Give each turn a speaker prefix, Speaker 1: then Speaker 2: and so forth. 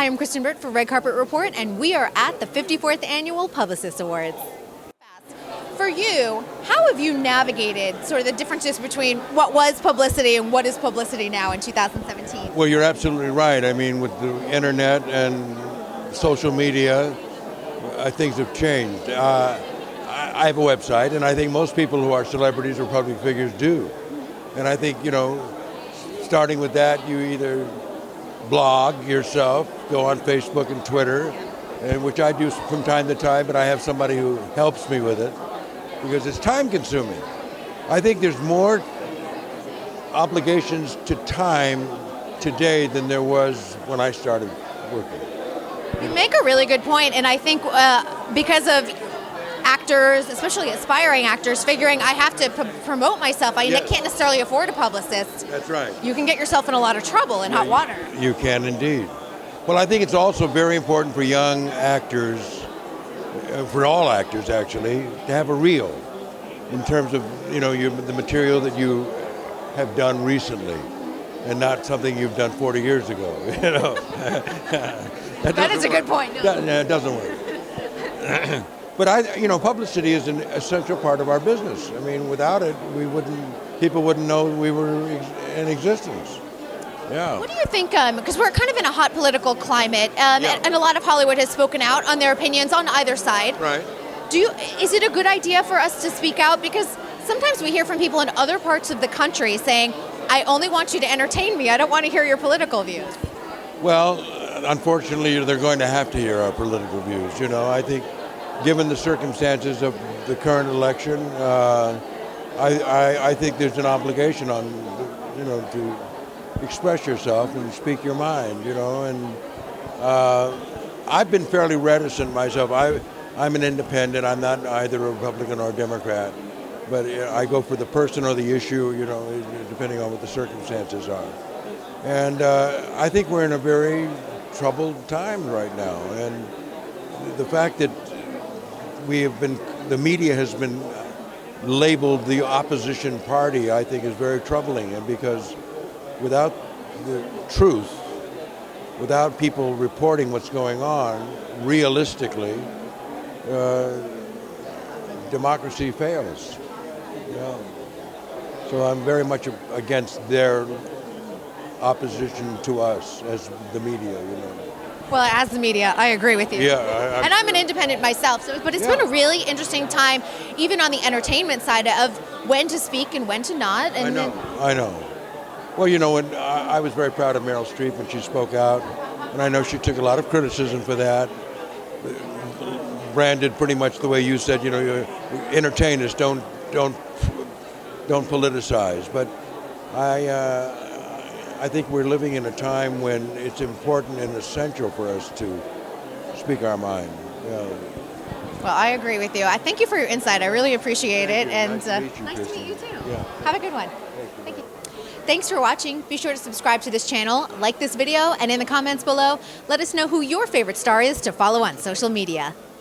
Speaker 1: Hi, I'm Kristyn Burtt for Red Carpet Report, and we are at the 54th Annual Publicist Awards. For you, how have you navigated sort of the differences between what was publicity and what is publicity now in 2017?
Speaker 2: Well, you're absolutely right. I mean, with the internet and social media, things have changed. I have a website, and I think most people who are celebrities or public figures do. And I think, starting with that, you either blog yourself, go on Facebook and Twitter, and which I do from time to time, but I have somebody who helps me with it because it's time consuming. I think there's more obligations to time today than there was when I started working.
Speaker 1: You make a really good point, and I think because of actors, especially aspiring actors, figuring I have to promote myself, I can't necessarily afford a publicist.
Speaker 2: That's right.
Speaker 1: You can get yourself in a lot of trouble in hot water.
Speaker 2: You can indeed. Well, I think it's also very important for young actors, for all actors actually, to have a reel in terms of the material that you have done recently, and not something you've done 40 years ago.
Speaker 1: That is a good point.
Speaker 2: It doesn't work. But publicity is an essential part of our business. I mean, without it, people wouldn't know we were in existence. Yeah.
Speaker 1: What do you think, because we're kind of in a hot political climate, and a lot of Hollywood has spoken out on their opinions on either side.
Speaker 2: Right.
Speaker 1: Is it a good idea for us to speak out? Because sometimes we hear from people in other parts of the country saying, I only want you to entertain me, I don't want to hear your political views.
Speaker 2: Well, unfortunately, they're going to have to hear our political views. I think given the circumstances of the current election, I think there's an obligation on, to express yourself and speak your mind, and I've been fairly reticent myself. I'm an independent. I'm not either a Republican or a Democrat, but I go for the person or the issue, depending on what the circumstances are. And I think we're in a very troubled time right now, and the fact that the media has been labeled the opposition party, I think is very troubling, and because without the truth, without people reporting what's going on realistically, democracy fails. So I'm very much against their opposition to us as the media,
Speaker 1: Well, as the media, I agree with you.
Speaker 2: Yeah,
Speaker 1: and I'm an independent myself, but it's been a really interesting time, even on the entertainment side, of when to speak and when to not. And
Speaker 2: I know. Well, when I was very proud of Meryl Streep when she spoke out, and I know she took a lot of criticism for that. Branded pretty much the way you said, you entertain us, don't politicize. But I think we're living in a time when it's important and essential for us to speak our mind.
Speaker 1: Well, I agree with you. I thank you for your insight. I really appreciate it. And
Speaker 2: nice
Speaker 1: to meet you too.
Speaker 2: Yeah.
Speaker 1: Have a good one. Thank you. Thanks for watching. Be sure to subscribe to this channel, like this video, and in the comments below, let us know who your favorite star is to follow on social media.